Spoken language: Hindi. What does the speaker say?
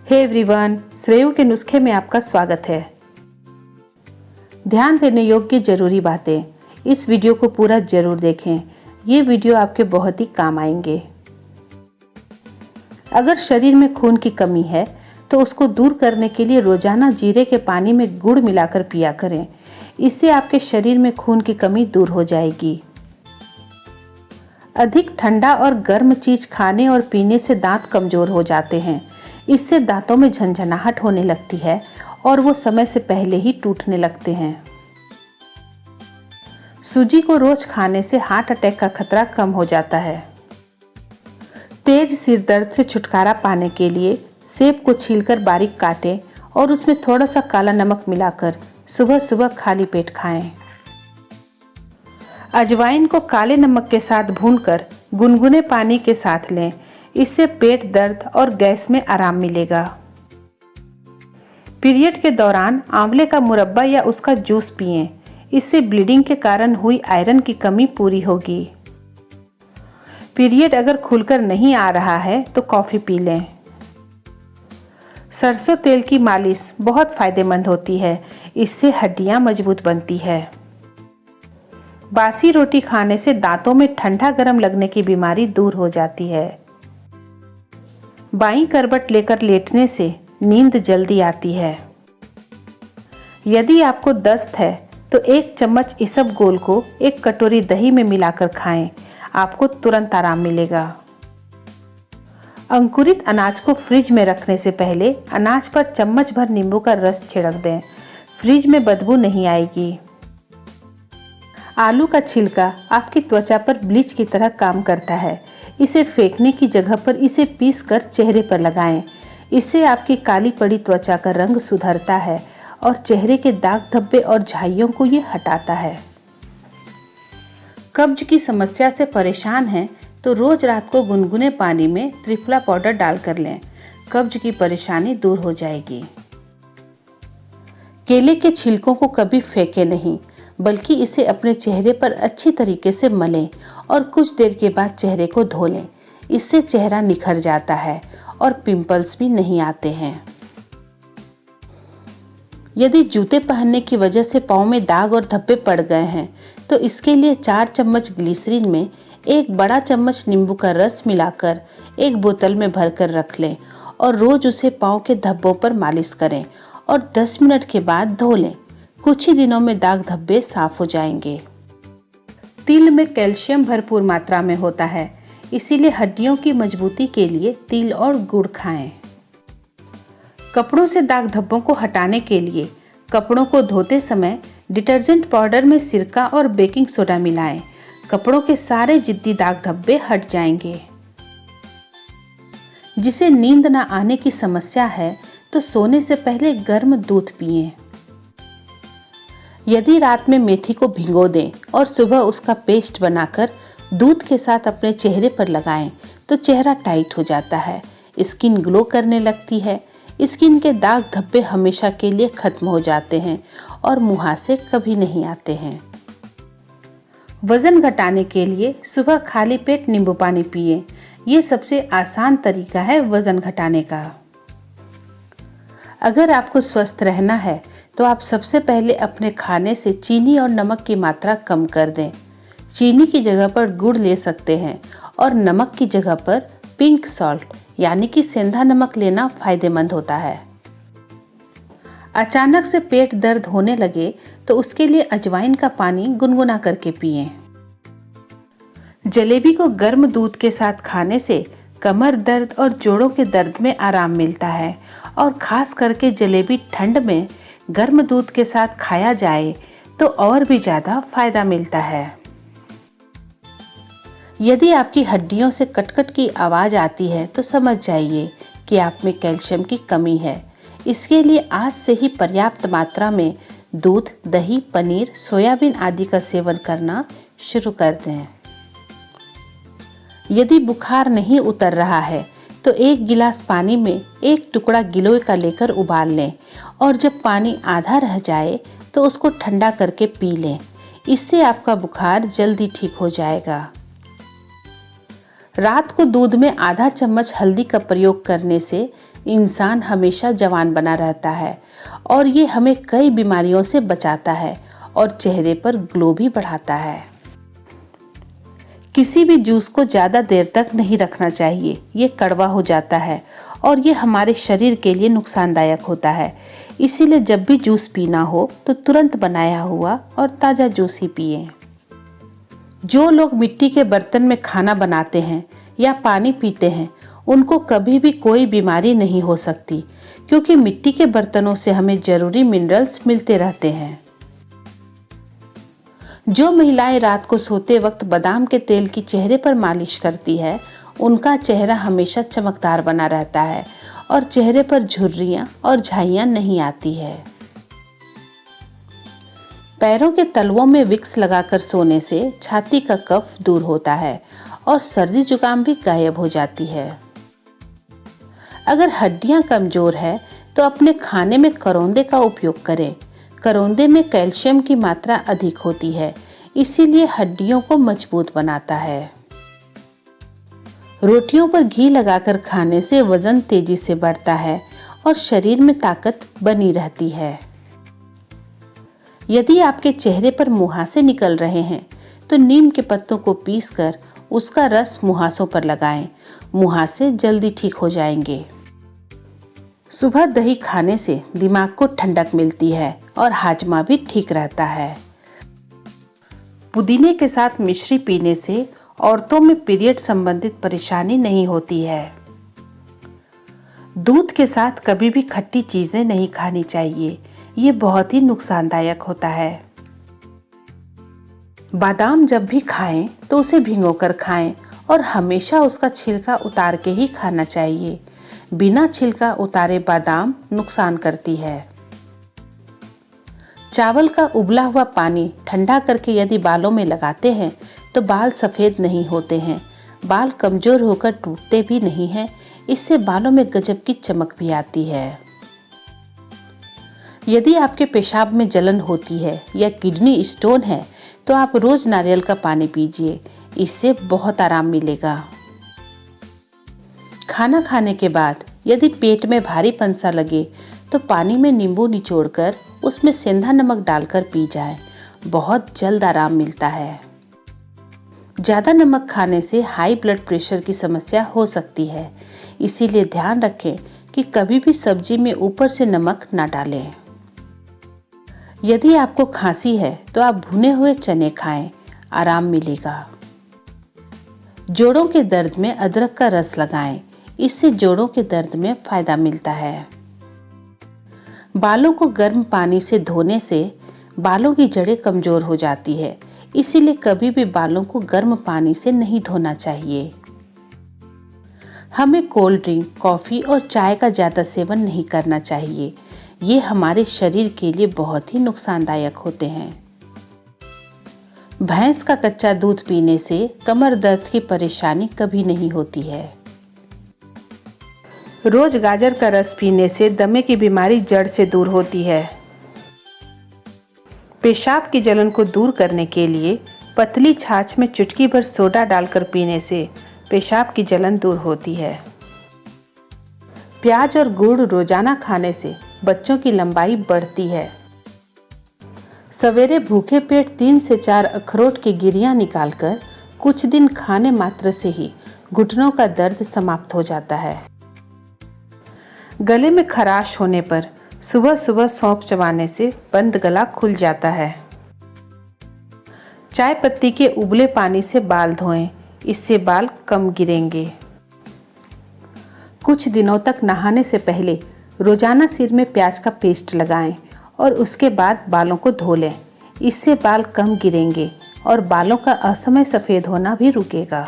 हे एवरीवन, श्रेयू के नुस्खे में आपका स्वागत है। ध्यान देने योग्य जरूरी बातें। इस वीडियो को पूरा जरूर देखें। ये वीडियो आपके बहुत ही काम आएंगे। अगर शरीर में खून की कमी है तो उसको दूर करने के लिए रोजाना जीरे के पानी में गुड़ मिलाकर पिया करें। इससे आपके शरीर में खून की कमी दूर हो जाएगी। अधिक ठंडा और गर्म चीज खाने और पीने से दांत कमजोर हो जाते हैं। इससे दांतों में झंझनाहट होने लगती है और वो समय से पहले ही टूटने लगते हैं। सूजी को रोज खाने से हार्ट अटैक का खतरा कम हो जाता है। तेज सिर दर्द से छुटकारा पाने के लिए सेब को छीलकर बारीक काटें और उसमें थोड़ा सा काला नमक मिलाकर सुबह सुबह खाली पेट खाएं। अजवाइन को काले नमक के साथ भूनकर गुनगुने पानी के साथ लें। इससे पेट दर्द और गैस में आराम मिलेगा। पीरियड के दौरान आंवले का मुरब्बा या उसका जूस पिएं। इससे ब्लीडिंग के कारण हुई आयरन की कमी पूरी होगी। पीरियड अगर खुलकर नहीं आ रहा है तो कॉफी पी लें। सरसों तेल की मालिश बहुत फायदेमंद होती है। इससे हड्डियां मजबूत बनती है। बासी रोटी खाने से दांतों में ठंडा गरम लगने की बीमारी दूर हो जाती है। बाईं करवट लेकर लेटने से नींद जल्दी आती है। यदि आपको दस्त है तो 1 चम्मच इसबगोल को 1 कटोरी दही में मिलाकर खाएं। आपको तुरंत आराम मिलेगा। अंकुरित अनाज को फ्रिज में रखने से पहले अनाज पर चम्मच भर नींबू का रस छिड़क दें। फ्रिज में बदबू नहीं आएगी। आलू का छिलका आपकी त्वचा पर ब्लीच की तरह काम करता है। इसे फेंकने की जगह पर इसे पीसकर चेहरे पर लगाएं। इससे आपकी काली पड़ी त्वचा का रंग सुधरता है और चेहरे के दाग धब्बे और झाइयों को ये हटाता है। कब्ज की समस्या से परेशान हैं तो रोज रात को गुनगुने पानी में त्रिफला पाउडर डालकर लें। कब्ज की परेशानी दूर हो जाएगी। केले के छिलकों को कभी फेंके नहीं, बल्कि इसे अपने चेहरे पर अच्छी तरीके से मलें और कुछ देर के बाद चेहरे को धो लें। इससे चेहरा निखर जाता है और पिंपल्स भी नहीं आते हैं। यदि जूते पहनने की वजह से पाँव में दाग और धब्बे पड़ गए हैं तो इसके लिए 4 चम्मच ग्लिसरीन में 1 बड़ा चम्मच नींबू का रस मिलाकर 1 बोतल में भरकर रख लें और रोज उसे पाँव के धब्बों पर मालिश करें और 10 मिनट के बाद धो लें। कुछ ही दिनों में दाग धब्बे साफ हो जाएंगे। तिल में कैल्शियम भरपूर मात्रा में होता है, इसीलिए हड्डियों की मजबूती के लिए तिल और गुड़ खाएं। कपड़ों से दाग धब्बों को हटाने के लिए कपड़ों को धोते समय डिटर्जेंट पाउडर में सिरका और बेकिंग सोडा मिलाएं। कपड़ों के सारे जिद्दी दाग धब्बे हट जाएंगे। जिसे नींद न आने की समस्या है तो सोने से पहले गर्म दूध पिएं। यदि रात में मेथी को भिगो दें और सुबह उसका पेस्ट बनाकर दूध के साथ अपने चेहरे पर लगाएं तो चेहरा टाइट हो जाता है, स्किन ग्लो करने लगती है। स्किन के दाग धब्बे हमेशा के लिए खत्म हो जाते हैं और मुहासे कभी नहीं आते हैं। वजन घटाने के लिए सुबह खाली पेट नींबू पानी पिएं। ये सबसे आसान तरीका है वजन घटाने का। अगर आपको स्वस्थ रहना है तो आप सबसे पहले अपने खाने से चीनी और नमक की मात्रा कम कर दें। चीनी की जगह पर गुड़ ले सकते हैं और नमक की जगह पर पिंक सॉल्ट यानी कि सेंधा नमक लेना फायदेमंद होता है। अचानक से पेट दर्द होने लगे तो उसके लिए अजवाइन का पानी गुनगुना करके पिएं। जलेबी को गर्म दूध के साथ खाने से कमर दर्द और जोड़ों के दर्द में आराम मिलता है और खास करके जलेबी ठंड में गर्म दूध के साथ खाया जाए तो और भी ज़्यादा फायदा मिलता है। यदि आपकी हड्डियों से कटकट की आवाज़ आती है तो समझ जाइए कि आप में कैल्शियम की कमी है। इसके लिए आज से ही पर्याप्त मात्रा में दूध, दही, पनीर, सोयाबीन आदि का सेवन करना शुरू कर दें। यदि बुखार नहीं उतर रहा है तो 1 गिलास पानी में 1 टुकड़ा गिलोय का लेकर उबाल लें और जब पानी आधा रह जाए तो उसको ठंडा करके पी लें। इससे आपका बुखार जल्दी ठीक हो जाएगा। रात को दूध में आधा चम्मच हल्दी का प्रयोग करने से इंसान हमेशा जवान बना रहता है और ये हमें कई बीमारियों से बचाता है और चेहरे पर ग्लो भी बढ़ाता है। किसी भी जूस को ज़्यादा देर तक नहीं रखना चाहिए, ये कड़वा हो जाता है और ये हमारे शरीर के लिए नुकसानदायक होता है। इसीलिए जब भी जूस पीना हो तो तुरंत बनाया हुआ और ताज़ा जूस ही पिएं। जो लोग मिट्टी के बर्तन में खाना बनाते हैं या पानी पीते हैं उनको कभी भी कोई बीमारी नहीं हो सकती, क्योंकि मिट्टी के बर्तनों से हमें जरूरी मिनरल्स मिलते रहते हैं। जो महिलाएं रात को सोते वक्त बादाम के तेल की चेहरे पर मालिश करती है उनका चेहरा हमेशा चमकदार बना रहता है और चेहरे पर झुर्रियां और झाइयां नहीं आती है। पैरों के तलवों में विक्स लगाकर सोने से छाती का कफ दूर होता है और सर्दी जुकाम भी गायब हो जाती है। अगर हड्डियां कमजोर है तो अपने खाने में करौंदे का उपयोग करें। करौंदे में कैल्शियम की मात्रा अधिक होती है, इसीलिए हड्डियों को मजबूत बनाता है। रोटियों पर घी लगाकर खाने से वजन तेजी से बढ़ता है और शरीर में ताकत बनी रहती है। यदि आपके चेहरे पर मुहासे निकल रहे हैं तो नीम के पत्तों को पीसकर उसका रस मुहासों पर लगाएं। मुहासे जल्दी ठीक हो जाएंगे। सुबह दही खाने से दिमाग को ठंडक मिलती है और हाजमा भी ठीक रहता है। पुदीने के साथ मिश्री पीने से औरतों में पीरियड संबंधित परेशानी नहीं होती है। दूध के साथ कभी भी खट्टी चीजें नहीं खानी चाहिए, ये बहुत ही नुकसानदायक होता है। बादाम जब भी खाएं तो उसे भिगोकर खाएं और हमेशा उसका छिलका उतार के ही खाना चाहिए। बिना छिलका उतारे बादाम नुकसान करती है। चावल का उबला हुआ पानी ठंडा करके यदि बालों में लगाते हैं तो बाल सफ़ेद नहीं होते हैं, बाल कमज़ोर होकर टूटते भी नहीं हैं। इससे बालों में गजब की चमक भी आती है। यदि आपके पेशाब में जलन होती है या किडनी स्टोन है तो आप रोज नारियल का पानी पीजिए, इससे बहुत आराम मिलेगा। खाना खाने के बाद यदि पेट में भारीपन सा लगे तो पानी में नींबू निचोड़कर उसमें सेंधा नमक डालकर पी जाए, बहुत जल्द आराम मिलता है। ज़्यादा नमक खाने से हाई ब्लड प्रेशर की समस्या हो सकती है, इसीलिए ध्यान रखें कि कभी भी सब्जी में ऊपर से नमक ना डालें। यदि आपको खांसी है तो आप भुने हुए चने खाएं, आराम मिलेगा। जोड़ों के दर्द में अदरक का रस लगाएं, इससे जोड़ों के दर्द में फायदा मिलता है। बालों को गर्म पानी से धोने से बालों की जड़ें कमजोर हो जाती है, इसीलिए कभी भी बालों को गर्म पानी से नहीं धोना चाहिए। हमें कोल्ड ड्रिंक, कॉफ़ी और चाय का ज़्यादा सेवन नहीं करना चाहिए, ये हमारे शरीर के लिए बहुत ही नुकसानदायक होते हैं। भैंस का कच्चा दूध पीने से कमर दर्द की परेशानी कभी नहीं होती है। रोज गाजर का रस पीने से दमे की बीमारी जड़ से दूर होती है। पेशाब की जलन को दूर करने के लिए पतली छाछ में चुटकी भर सोडा डालकर पीने से पेशाब की जलन दूर होती है। प्याज और गुड़ रोजाना खाने से बच्चों की लंबाई बढ़ती है। सवेरे भूखे पेट 3 से 4 अखरोट की गिरियां निकालकर कुछ दिन खाने मात्र से ही घुटनों का दर्द समाप्त हो जाता है। गले में खराश होने पर सुबह सुबह सौंफ चबाने से बंद गला खुल जाता है। चाय पत्ती के उबले पानी से बाल धोएं, इससे बाल कम गिरेंगे। कुछ दिनों तक नहाने से पहले रोजाना सिर में प्याज का पेस्ट लगाएं और उसके बाद बालों को धो लें, इससे बाल कम गिरेंगे और बालों का असमय सफ़ेद होना भी रुकेगा।